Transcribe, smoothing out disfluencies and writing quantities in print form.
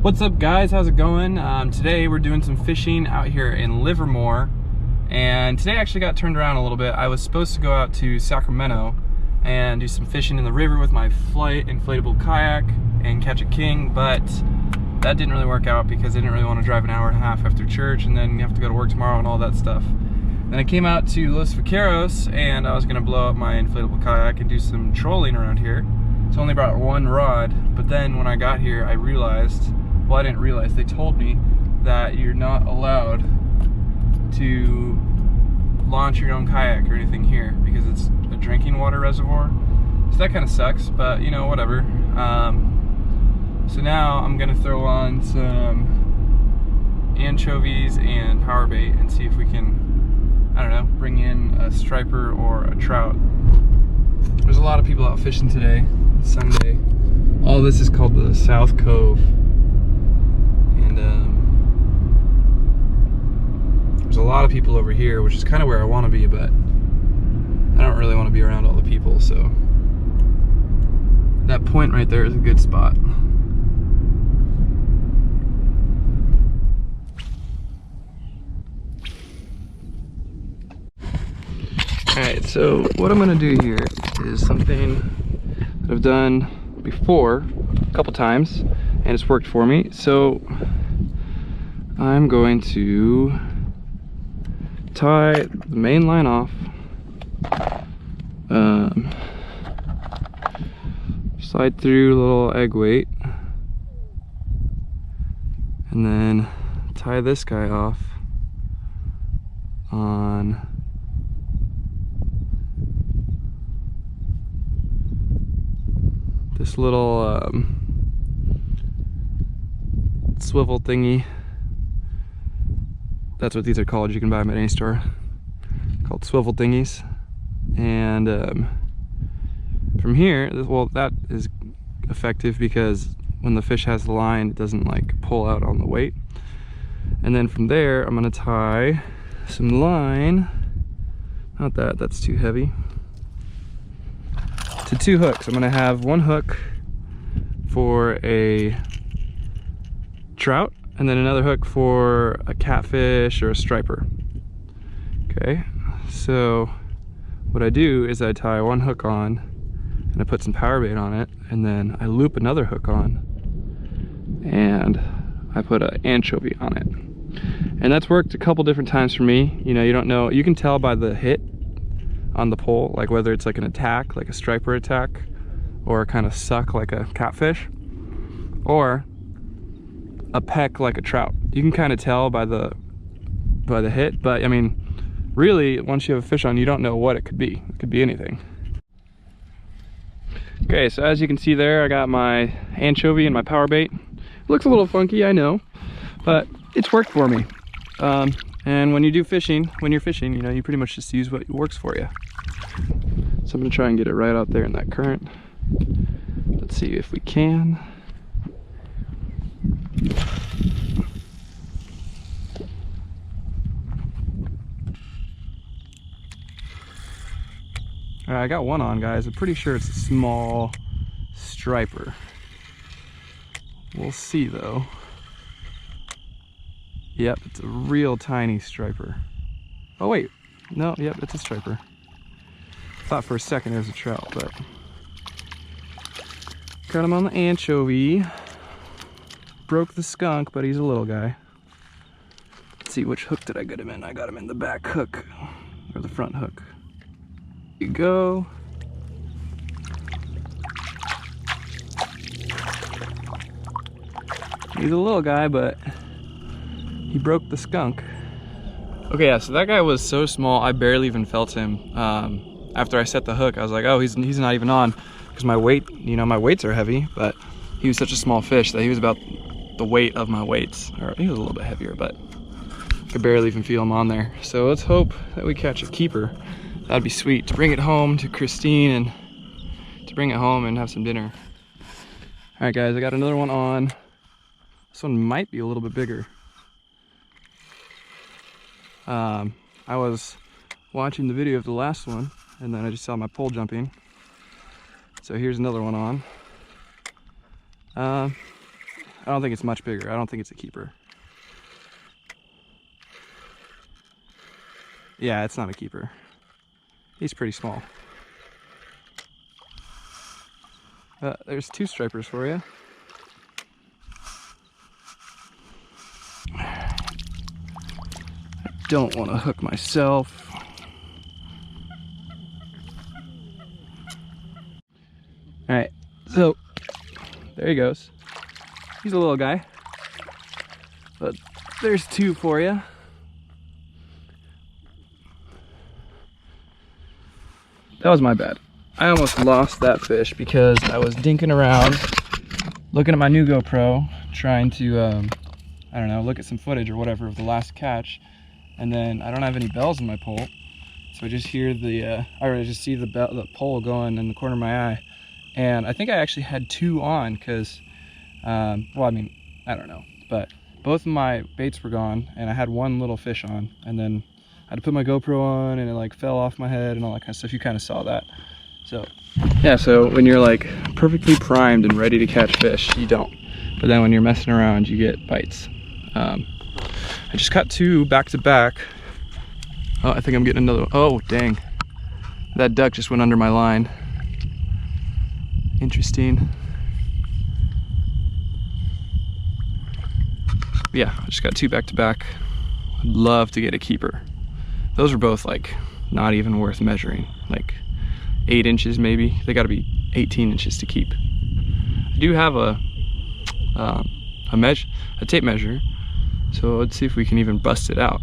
What's up, guys? How's it going? Today we're doing some fishing out here in Livermore, and today I actually got turned around a little bit. I was supposed to go out to Sacramento and do some fishing in the river with my Flight inflatable kayak and catch a king, but that didn't really work out because I didn't really want to drive an hour and a half after church and then have to go to work tomorrow and all that stuff. Then I came out to Los Vaqueros and I was going to blow up my inflatable kayak and do some trolling around here. So I only brought one rod, but then when I got here I realized, well, I didn't realize, they told me that you're not allowed to launch your own kayak or anything here because it's a drinking water reservoir. So that kind of sucks, but you know, whatever. So now I'm gonna throw on some anchovies and power bait and see if we can, I don't know, bring in a striper or a trout. There's a lot of people out fishing today. It's Sunday. All this is called the South Cove. And there's a lot of people over here, which is kind of where I want to be, but I don't really want to be around all the people, so that point right there is a good spot. Alright, so what I'm going to do here is something that I've done before a couple times and it's worked for me. So I'm going to tie the main line off, slide through a little egg weight, and then tie this guy off on this little swivel thingy. That's what these are called. You can buy them at any store, called swivel thingies. And from here, well, that is effective because when the fish has the line, it doesn't like pull out on the weight. And then from there, I'm gonna tie some line, not that, that's too heavy, to two hooks. I'm gonna have one hook for a trout and then another hook for a catfish or a striper. Okay, so what I do is I tie one hook on and I put some power bait on it, and then I loop another hook on and I put an anchovy on it. And that's worked a couple different times for me. You know, you don't know, you can tell by the hit on the pole, like whether it's like an attack, like a striper attack, or a kind of suck like a catfish, or a peck like a trout. You can kind of tell by the hit, but I mean, really, once you have a fish on, you don't know what it could be. It could be anything. Okay, so as you can see there, I got my anchovy and my power bait. It looks a little funky, I know, but it's worked for me. And when you're fishing, you know, you pretty much just use what works for you. So I'm gonna try and get it right out there in that current. Let's see if we can. All right, I got one on, guys. I'm pretty sure it's a small striper. We'll see though. Yep, it's a real tiny striper. Oh wait, no, yep, it's a striper. Thought for a second it was a trout, but got him on the anchovy. Broke the skunk, but he's a little guy. Let's see, which hook did I get him in? I got him in the back hook, or the front hook. Here you go. He's a little guy, but he broke the skunk. Okay, yeah, so that guy was so small, I barely even felt him. After I set the hook, I was like, oh, he's not even on, because my weight, you know, my weights are heavy, but he was such a small fish that he was about the weight of my weights, or he was a little bit heavier, but I could barely even feel him on there. So let's hope that we catch a keeper. That'd be sweet to bring it home to Christine and to bring it home and have some dinner. All right, guys, I got another one on. This one might be a little bit bigger. I was watching the video of the last one and then I just saw my pole jumping. So here's another one on. I I don't think it's much bigger. I don't think it's a keeper. Yeah, it's not a keeper. He's pretty small. There's 2 stripers for you. I don't want to hook myself. All right, so there he goes. He's a little guy, but there's 2 for you. That was my bad. I almost lost that fish because I was dinking around, looking at my new GoPro, trying to, I don't know, look at some footage or whatever of the last catch, and then I don't have any bells in my pole, so I just hear the, I just see the pole going in the corner of my eye, and I think I actually had 2 on because, well, I mean, I don't know, but both of my baits were gone, and I had 1 little fish on, and then I had to put my GoPro on, and it like fell off my head and all that kind of stuff. You kind of saw that. So yeah, so when you're like perfectly primed and ready to catch fish, you don't. But then when you're messing around, you get bites. I just caught 2 back to back. Oh, I think I'm getting another one. Oh, dang. That duck just went under my line. Interesting. Yeah, I just got 2 back to back. I'd love to get a keeper. Those are both like not even worth measuring. Like 8 inches maybe. They got to be 18 inches to keep. I do have a tape measure, so let's see if we can even bust it out.